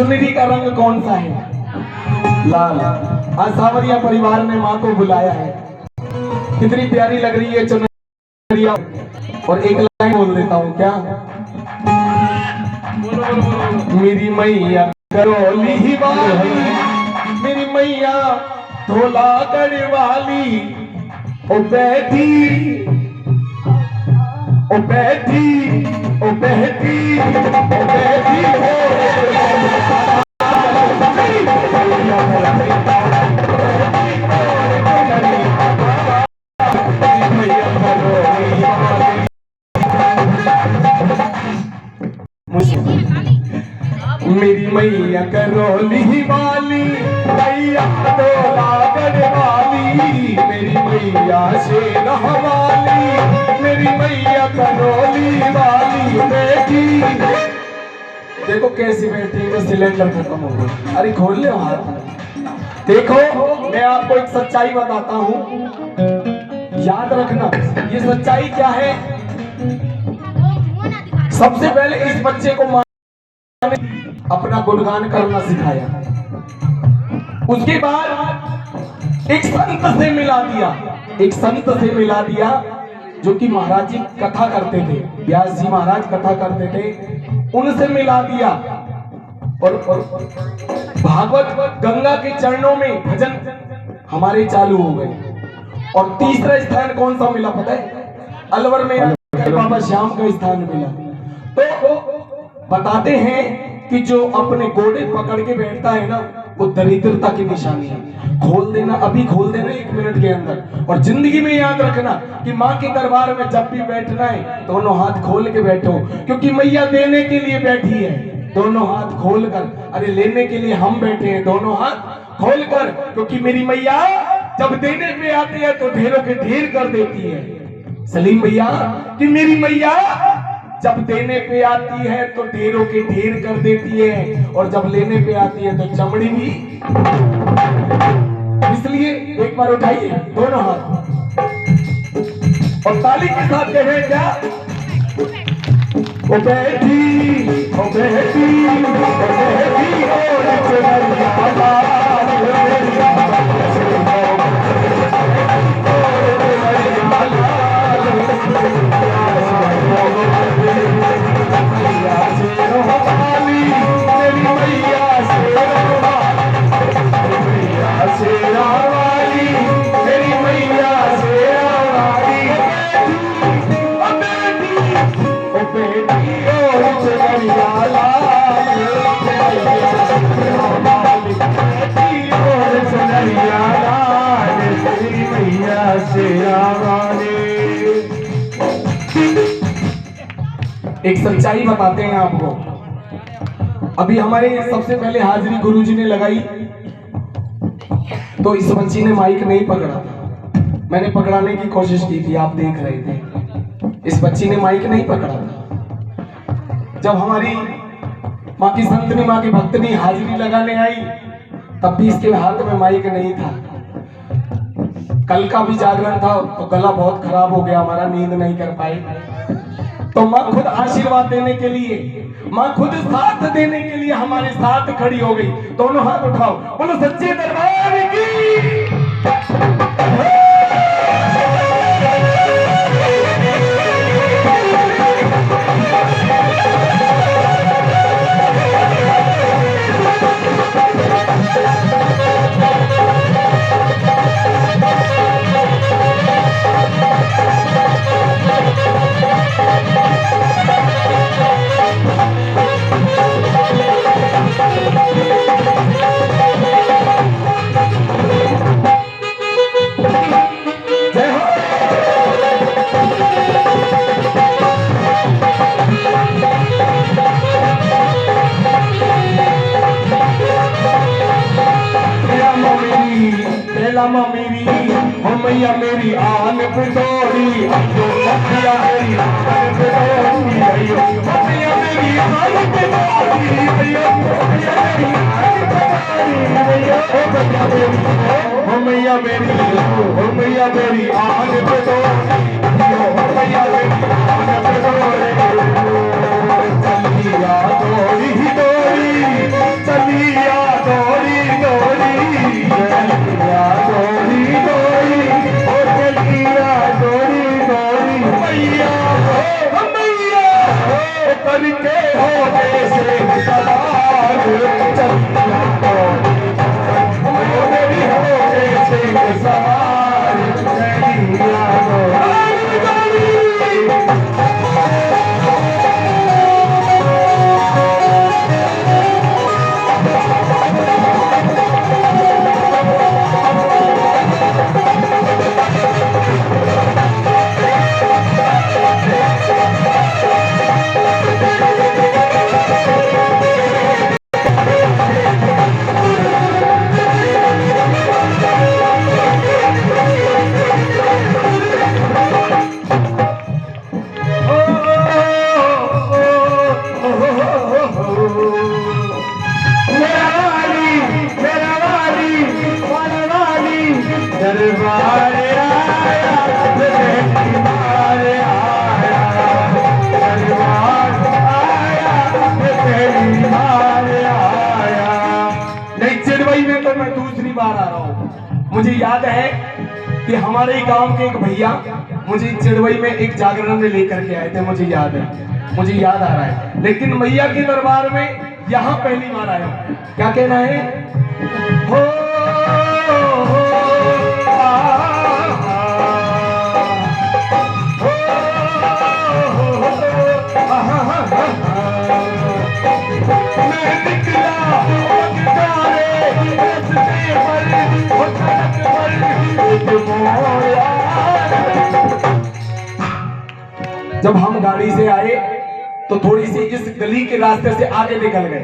चुनरी का रंग कौन सा है? लाल। आज सावरिया परिवार ने माँ को बुलाया है। कितनी प्यारी लग रही है चुनरिया। और एक लाइन बोल देता हूँ क्या? मेरी मैया करौली वाली, मेरी मैया धौलागढ़ वाली, ओ बैठी ओ बैठी ओ बैठी ओ बैठी मेरी मैया करौली वाली, मैया धौलागढ़ वाली, मेरी मैया शेर वाली, मेरी मैया करौली वाली बैठी। देखो कैसी बैठी है, सिलेंडर खत्म हो गया। अरे खोल ले हाथ। देखो मैं आपको एक सच्चाई बताता हूँ, याद रखना। ये सच्चाई क्या है? सबसे पहले इस बच्चे को माँ ने अपना गुणगान करना सिखाया। उसके बाद एक संत से मिला दिया, एक संत से मिला दिया जो कि महाराज जी कथा करते थे, व्यास जी महाराज कथा करते थे, उनसे मिला दिया। और भागवत गंगा के चरणों में भजन हमारे चालू हो गए। और तीसरा स्थान कौन सा मिला पता है? अलवर में बाबा श्याम का स्थान मिला। तो बताते हैं कि जो अपने घोड़े पकड़ के बैठता है ना, वो दरिद्रता की निशानी है। खोल देना, अभी खोल देना 1 मिनट के अंदर। और जिंदगी में याद रखना कि माँ के दरबार में जब भी बैठना है दोनों हाथ खोल के बैठो, क्योंकि मैया देने के लिए बैठी है। दोनों हाथ खोल कर, अरे लेने के लिए हम बैठे हैं, दोनों हाथ खोल कर, क्योंकि मेरी मैया जब देने पे आती है तो ढेरों के ढेर कर देती है। सलीम भैया कि मेरी मैया जब देने पे आती है तो ढेरों के ढेर कर देती है, और जब लेने पे आती है तो चमड़ी भी। इसलिए एक बार उठाइए दोनों हाथ और ताली के साथ कहें क्या? ओ बैठी ओ बैठी ओ बैठी एक सच्चाई बताते हैं आपको। अभी हमारे सबसे पहले हाजिरी गुरुजी ने लगाई तो इस बच्ची ने माइक नहीं पकड़ा था। मैंने पकड़ाने की कोशिश की थी, आप देख रहे थे। इस बच्ची ने माइक नहीं पकड़ा था। जब हमारी माँ की संतनी, माँ की भक्तनी हाजिरी लगाने आई तब भी इसके हाथ में माइक नहीं था। कल का भी जागरण था तो गला बहुत खराब हो गया हमारा, नींद नहीं कर पाए। तो माँ खुद आशीर्वाद देने के लिए, माँ खुद साथ देने के लिए हमारे साथ खड़ी हो गई। दोनों हाथ उठाओ, बोलो सच्चे दरबार की। मेरी हो मैया मेरी आन पे दौड़ी, जो मैया मेरी आन पे दौड़ी, अयो मैया मेरी आन पे दौड़ी, अयो मैया मेरी आन पे दौड़ी, अयो हो मैया मेरी, हो मैया मेरी आन पे दौड़ी, अयो मैया मेरी आन पे दौड़ी, चलिया दौड़ी दौड़ी दूसरी बार आ रहा हूँ। मुझे याद है कि हमारे ही गांव के एक भैया मुझे चिड़वई में एक जागरण में लेकर के आए थे, मुझे याद है, मुझे याद आ रहा है। लेकिन मैया के दरबार में यहाँ पहली बार आया हूँ। क्या कहना है? हो जब हम गाड़ी से आए तो थोड़ी सी इस गली के रास्ते से आगे निकल गए।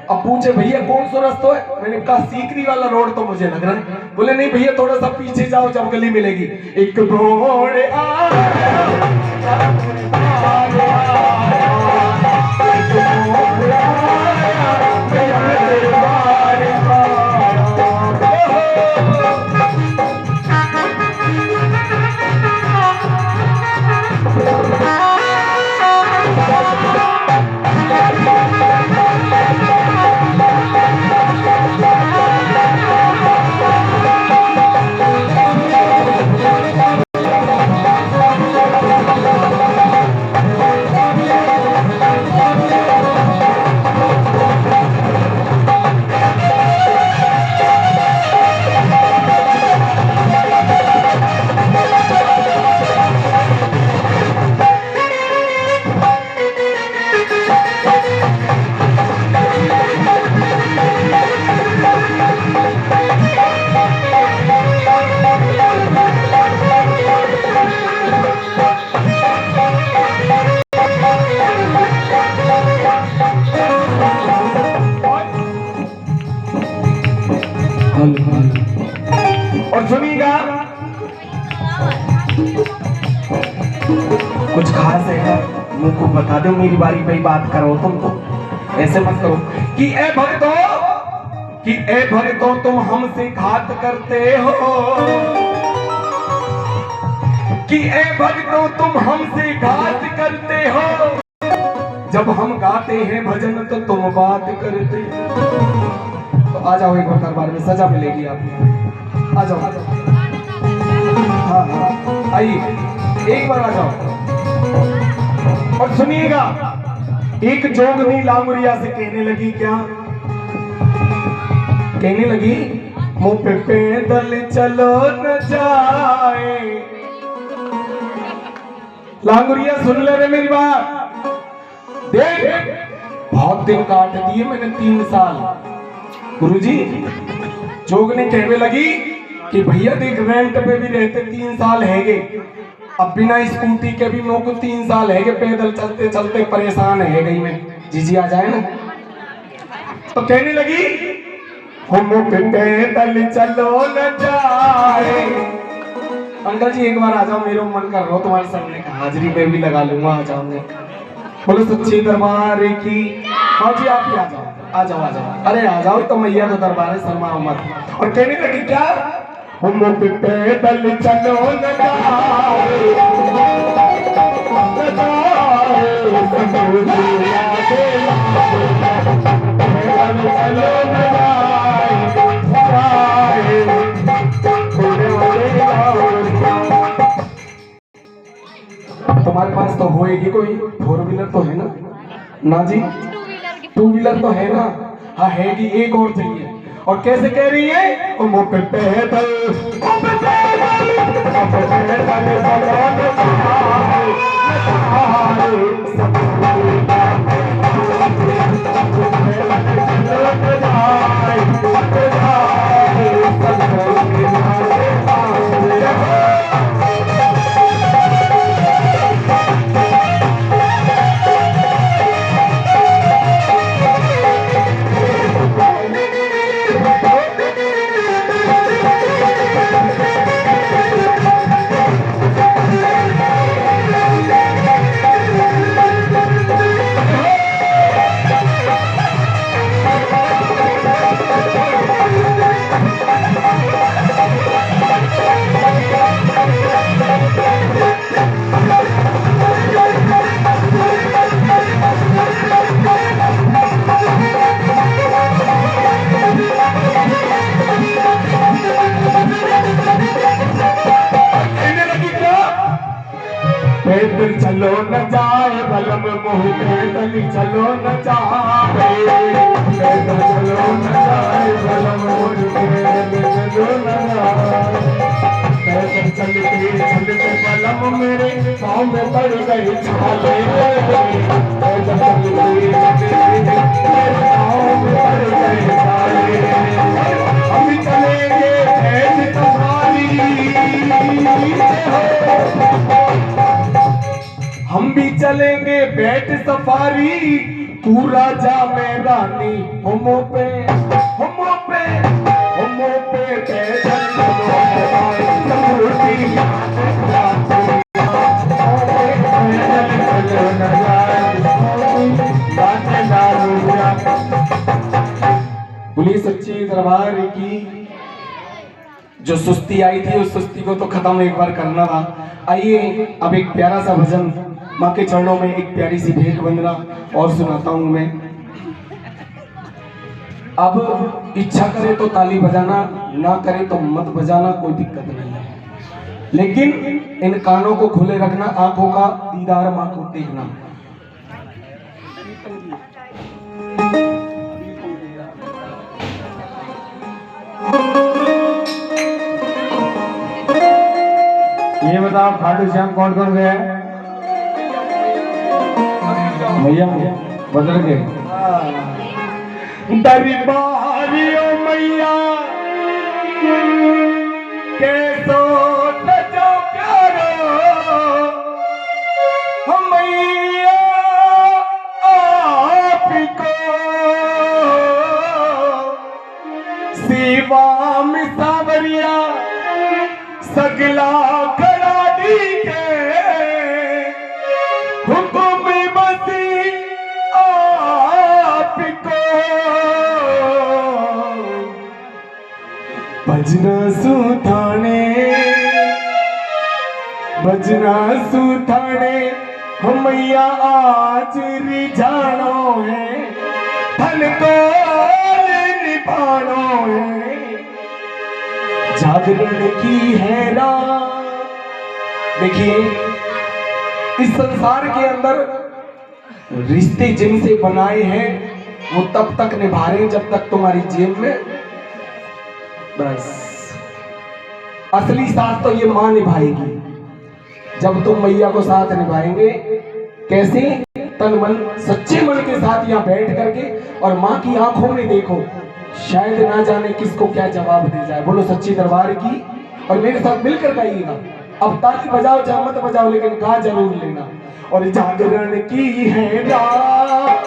अब पूछे भैया कौन सा रास्ता है? मैंने कहा सीकरी वाला रोड तो मुझे लग रहा है। बोले नहीं भैया थोड़ा सा पीछे जाओ, जब गली मिलेगी। एक मोड़ और सुनिएगा कुछ खास है, मुंह को बता दो, मेरी बारी पे ही बात करो। तुम तो ऐसे मत करो कि ए भक्तों तुम हमसे घात करते हो, कि ए भक्तों तुम हमसे घात करते हो। जब हम गाते हैं भजन तो तुम बात करते हो। तो आ जाओ एक बार दरबार में, सजा मिलेगी आपको। आ जाओ, हाँ हाँ आइए एक बार आ जाओ। और सुनिएगा, एक जोगनी लांगुरिया से कहने लगी, क्या कहने लगी? मुँह पे पैदल चलो न जाए। लांगुरिया सुन ले रे मेरी बात, देख बहुत दिन काट दिए मैंने, 3 साल। गुरुजी जोगनी कहने लगी कि भैया देख रेंट पे भी रहते 3 साल हैगे, अब बिना स्कूटी के भी मेरे को 3 साल हैगे, पैदल चलते चलते परेशान है गई मैं। जीजी आ जाए ना। तो कहने लगी हम पैदल चलो न जाए। अंकल जी एक बार आ जाओ, मेरा मन कर रहा हो तुम्हारे सामने हाजिरी में भी लगा लूंगा, आ जाओगे। बोलो सच्चे दरबार की। हाँ जी आप ही आ जाओ, आ जाओ आ जाओ। अरे आ जाओ, तो मैया का दरबार है, शर्मा मत। और कहने लगी क्या? हम पैदल चलो न तुम्हारे पास तो होएगी कोई 4 व्हीलर तो है ना? ना जी 2 व्हीलर तो है ना? हाँ है कि एक और चाहिए। और कैसे कह रही है? ओ मुँह पे पैदल चलो न जाए बलम मोह पैदल चलो न जाए, पैदल चलो न जाए बलम मोह पैदल चलो न जाए। पैदल चलते चलते बलम मेरे पाँव में पड़ गई छाले, पैदल चलते चलते मेरे पाँव में पड़ गई छाले। हम चलेंगे ऐसे सफारी, हम भी चलेंगे बैठ सफारी, तू राजा मैं रानी, होमो पे होमो पे होमो पे पैदल चलो न बोलिए सच्ची दरबार की। जो सुस्ती आई थी उस सुस्ती को तो खत्म एक बार करना था। आइए अब एक प्यारा सा भजन माँ के चरणों में एक प्यारी सी भेंट वंदना और सुनाता हूं मैं। अब इच्छा करे तो ताली बजाना, ना करे तो मत बजाना, कोई दिक्कत नहीं है, लेकिन इन कानों को खुले रखना, आंखों का दीदार माँ को देखना। ये बताओ खाटू श्याम कौन कौन गया है? मैया बदल गए दरबारियों मैया कैसो सजो प्यारो मैया आपको शिवा में सावरिया सगला खराडी के हुकुम बसी आपको भजना सुथाने भजना सुथाने मैया आज रिझाणो है, धन को निभाणो है, जागरण की है रात। देखिए इस संसार के अंदर रिश्ते जिनसे बनाए हैं वो तब तक निभा रहे जब तक तुम्हारी जेब में, बस असली साथ तो ये माँ निभाएगी जब तुम मैया को साथ निभाएंगे। कैसे? तन मन सच्चे मन के साथ यहाँ बैठ करके और माँ की आंखों में देखो, शायद ना जाने किसको क्या जवाब दे जाए। बोलो सच्ची दरबार की। और मेरे साथ मिलकर गाइएगा। अब ताली बजाओ चाहे मत बजाओ, लेकिन गा जरूर लेना। और जागरण की है रात,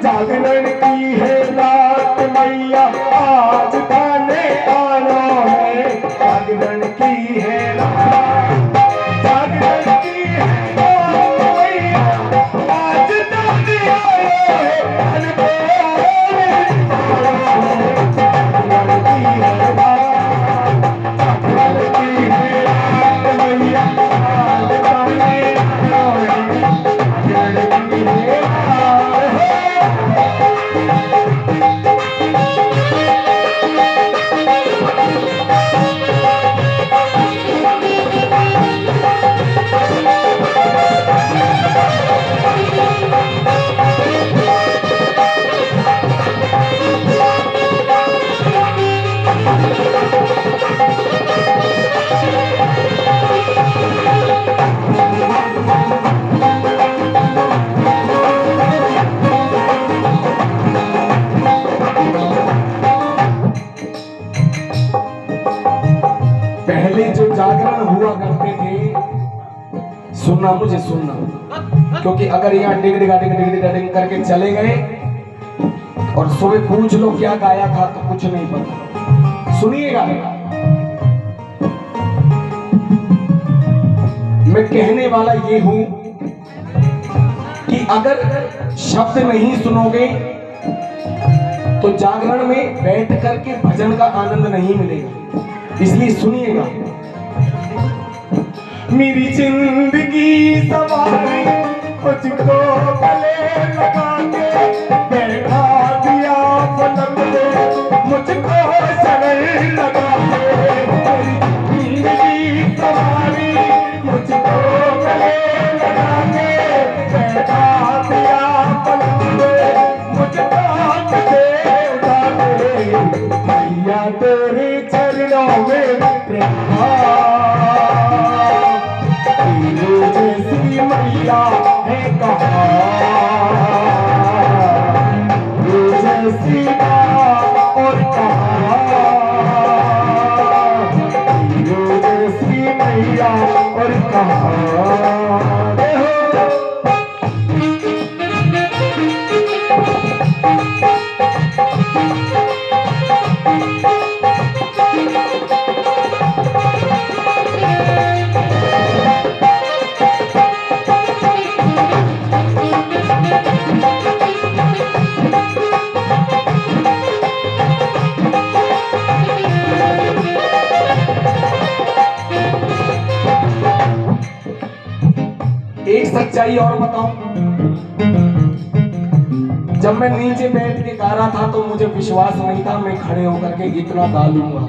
जागरण की है रात, मैया आज गाने आना है। जागरण की है रात, जागरण की है रात, मैया आज गाने आना है। पहले जो जागरण हुआ करते थे, सुनना मुझे सुनना, क्योंकि अगर यहाँ डिग डिगा डिग डिग डिगा डिग करके चले गए और सुबह पूछ लो क्या गाया था तो कुछ नहीं पता। सुनिएगा, मैं कहने वाला ये हूं कि अगर शब्द नहीं सुनोगे तो जागरण में बैठ करके भजन का आनंद नहीं मिलेगा। इसलिए सुनिएगा। मेरी जिंदगी सवारी मुझको गले लगा के बैठा दिया पलंग पे, मुझको शरण लगा के। मेरी जिंदगी सवारी मुझको गले लगा के में प्रेमा, हीरो जैसी मैया है कहाँ, हीरो जैसी और कहाँ, हीरो जैसी मैया और कहाँ। एक सच्चाई और बताऊं, जब मैं नीचे बैठ के गा रहा था तो मुझे विश्वास नहीं था मैं खड़े होकर के इतना गा लूंगा,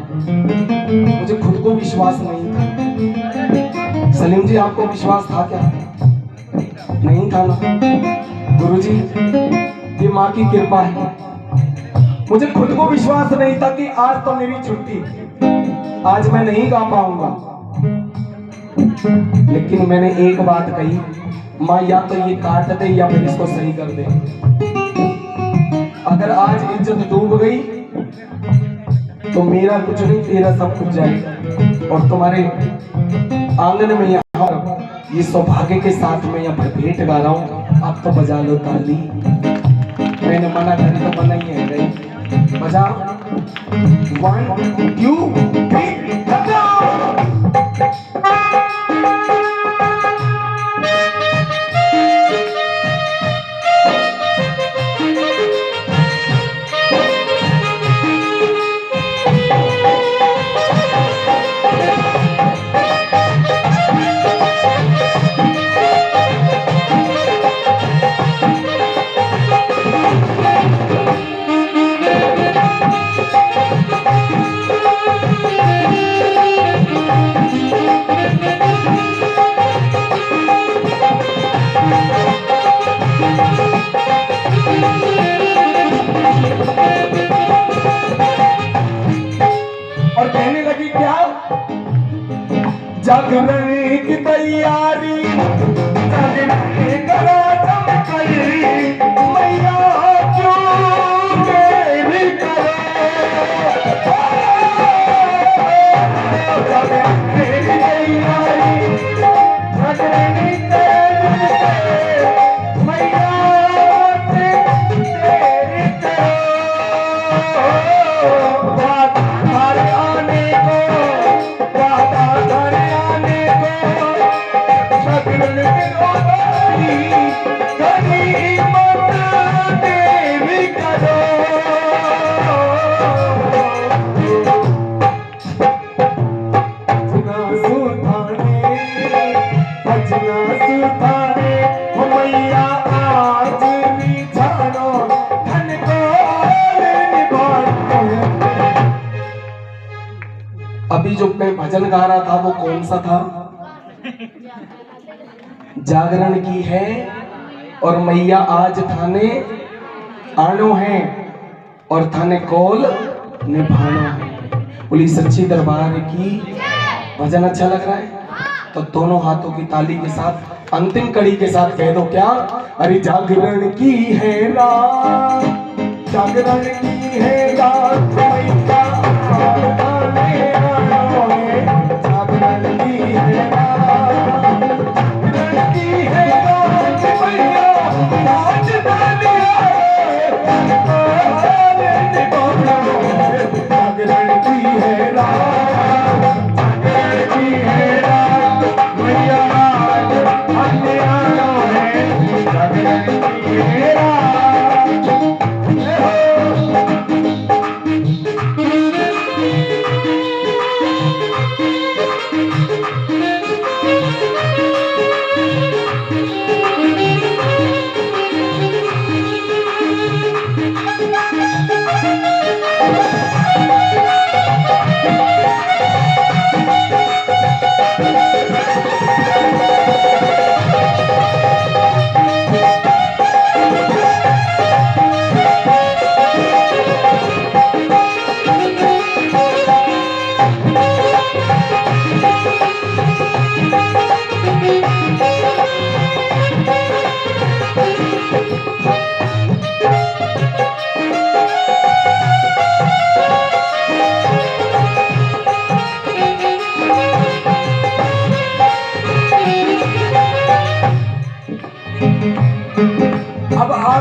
मुझे खुद को विश्वास नहीं था। सलीम जी आपको विश्वास था क्या? नहीं था ना? गुरुजी ये माँ की कृपा है, मुझे खुद को विश्वास नहीं था कि आज तो मेरी छुट्टी, आज मैं नहीं गा पाऊंगा। लेकिन मैंने एक बात कही, माँ या तो ये काट दे या फिर इसको सही कर दे। अगर आज इज्जत डूब गई तो मेरा कुछ नहीं तेरा सब कुछ जाएगा। और तुम्हारे आंगन में यहाँ ये सौभाग्य के साथ में यहाँ पर भेंट गा रहा हूँ, आप तो बजा लो ताली। मैंने मना करी तो मना ही है गई, बजा 1 2 3 बजा। जागरण की तैयारी करो चमकली मैया क्यों मेरी करो, जागरण की तैयारी मैया तेरी करो। बात घर आने को, बात घर अभी जो मैं भजन गा रहा था वो कौन सा था? जागरण की है और मैया आज थाने आनो है और थाने कोल निभानो है। बोली सच्ची दरबार की। भजन अच्छा लग रहा है तो दोनों हाथों की ताली के साथ अंतिम कड़ी के साथ कह दो क्या? अरे जागरण की है रात, जागरण की है रात, मैया आने आनो है, जागरण की है रात, जागरण की है रात, मैया आज थाने जागरण की है रात, जागरण की है रात, मैया आज थाने आनो है, जागरण की है रात।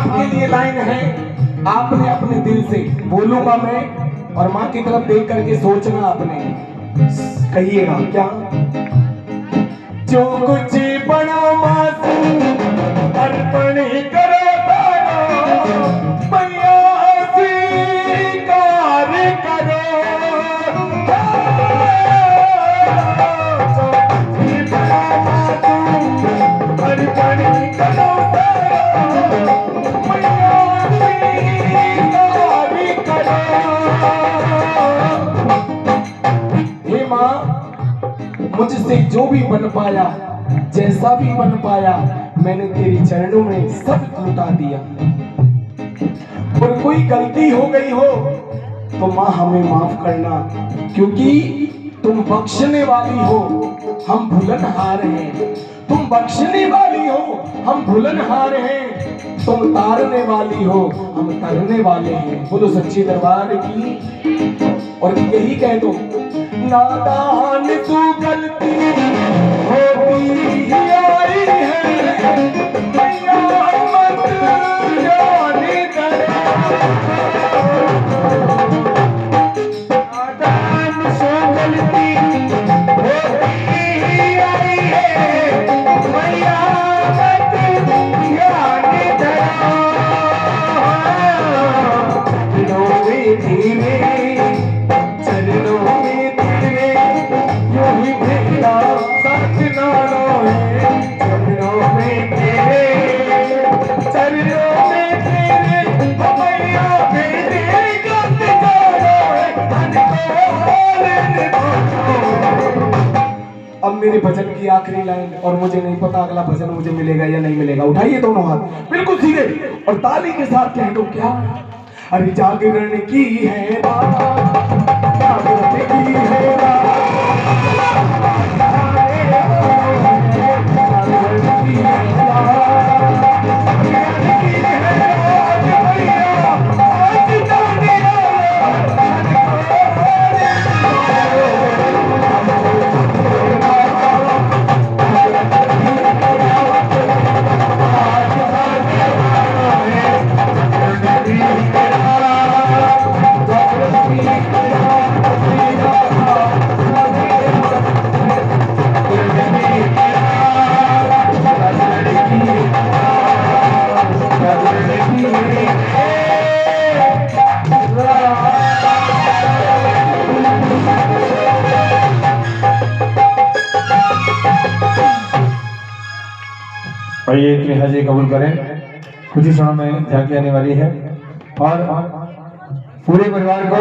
आपके लिए लाइन है, आपने अपने दिल से बोलूंगा मैं, और माँ की तरफ देख करके सोचना आपने, कहिएगा क्या? जो कुछ बनो मासूम अर्पण ही करो मैया स्वीकार करो। अर्पण ही करो मैया स्वीकार करो। हे माँ, मुझसे जो भी बन पाया, जैसा भी बन पाया, मैंने तेरे चरणों में सब लुटा दिया। और कोई गलती हो गई हो तो माँ हमें माफ करना, क्योंकि तुम बख्शने वाली हो, हम भुलनहार हैं। तुम बख्शने वाली हो, हम भुलनहार हैं। तुम तारने वाली हो, हम तरने वाले हैं। बोलो सच्ची दरबार की। और यही कह दो, नादान तू गलती होती ही आई है मैया मत जाने दे। नादान सो गलती होती ही आई है मैया मत जाने दे। चरणों में धीरे, चरणों में तेरे यूं ही मेरा सच ना रोए। चरणों में तेरे, चरणों में तेरे मैया मेरे गम जाए। अब मेरे भजन की आखिरी लाइन, और मुझे नहीं पता अगला भजन मुझे मिलेगा या नहीं मिलेगा। उठाइए दोनों हाथ बिल्कुल सीधे और ताली के साथ कह दो क्या? अरे जागरण की है बात, जागरण की है बात, जागरण की है बात, जागरण की है आज भैया, आज जाने आइए इतनी हाजिरी कबूल करें। कुछ ही क्षणों में झांकी आने वाली है और पूरे परिवार को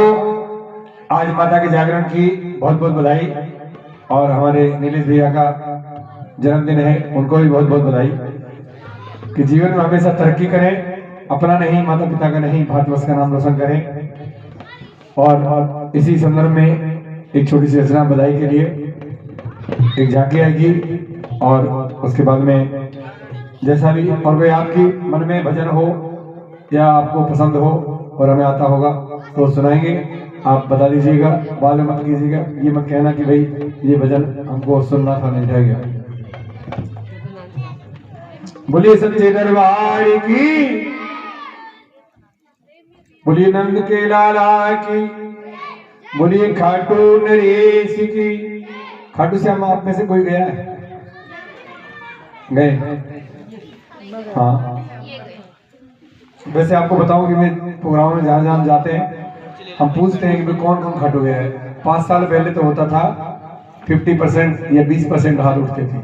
आज माता के जागरण की बहुत बहुत बधाई। और हमारे नीलेश भैया का जन्मदिन है, उनको भी बहुत बहुत बधाई कि जीवन में हमेशा तरक्की करें, अपना नहीं, माता पिता का नहीं, भारतवर्ष का नाम रोशन करें। और इसी संदर्भ में एक छोटी सी रचना बधाई के लिए एक झांकी आएगी और उसके बाद में जैसा भी और कोई आपकी मन में भजन हो या आपको पसंद हो और हमें आता होगा तो सुनाएंगे, आप बता दीजिएगा, बाद में मत कीजिएगा, ये मत कहना कि भाई ये भजन हमको सुनना था, नहीं जाएगा। बोलिए सच्चे दरबार की, बोलिए नंद के लाला की, बोलिए खाटू नरेश की। खाटू श्याम आप में से कोई गया है? गए? हाँ। वैसे आपको बताऊं कि मैं प्रोग्राम में जहाँ जहाँ जाते हैं हम पूछते हैं कि कौन कौन खाटू गया है। 5 साल पहले तो होता था 50% या 20% हाथ उठते थे,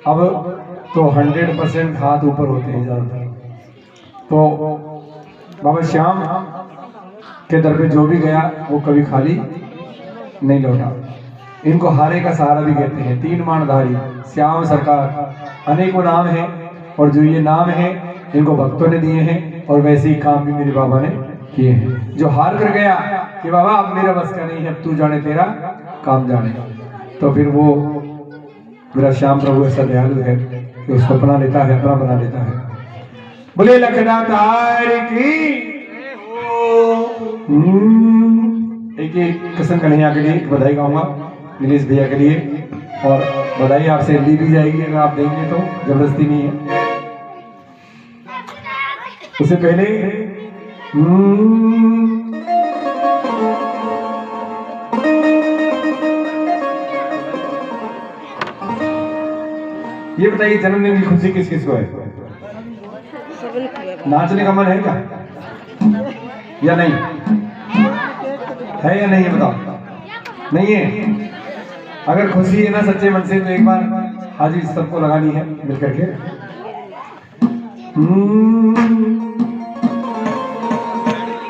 अब तो 100% हाथ ऊपर होते हैं ज़्यादातर। तो बाबा श्याम के दर पे जो भी गया वो कभी खाली नहीं लौटा। इनको हारे का सहारा भी कहते हैं, 3 मानधारी श्याम सरकार, अनेकों नाम हैं और जो ये नाम हैं इनको भक्तों ने दिए हैं और वैसे ही काम भी मेरे बाबा ने किए हैं। जो हार कर गया कि बाबा अब मेरा बस का नहीं है, अब तू जाने तेरा काम जाने, तो फिर वो मेरा श्याम प्रभु ऐसा दयालु है कि उसको अपना लेता है, अपना बना लेता है। बोले लखनातार की। एक किशन कन्हैया के लिए बधाई गाऊंगा, नीलेश भैया के लिए, और बधाई आपसे ली भी जाएगी अगर आप देंगे तो, जबरदस्ती नहीं है। उससे पहले ये बताइए जन्मदिन की खुशी किस किस को है? नाचने का मन है क्या या नहीं है या नहीं है बताओ? नहीं है। अगर खुशी है ना सच्चे मन से तो एक बार हाजिर सबको लगानी है मिल करके।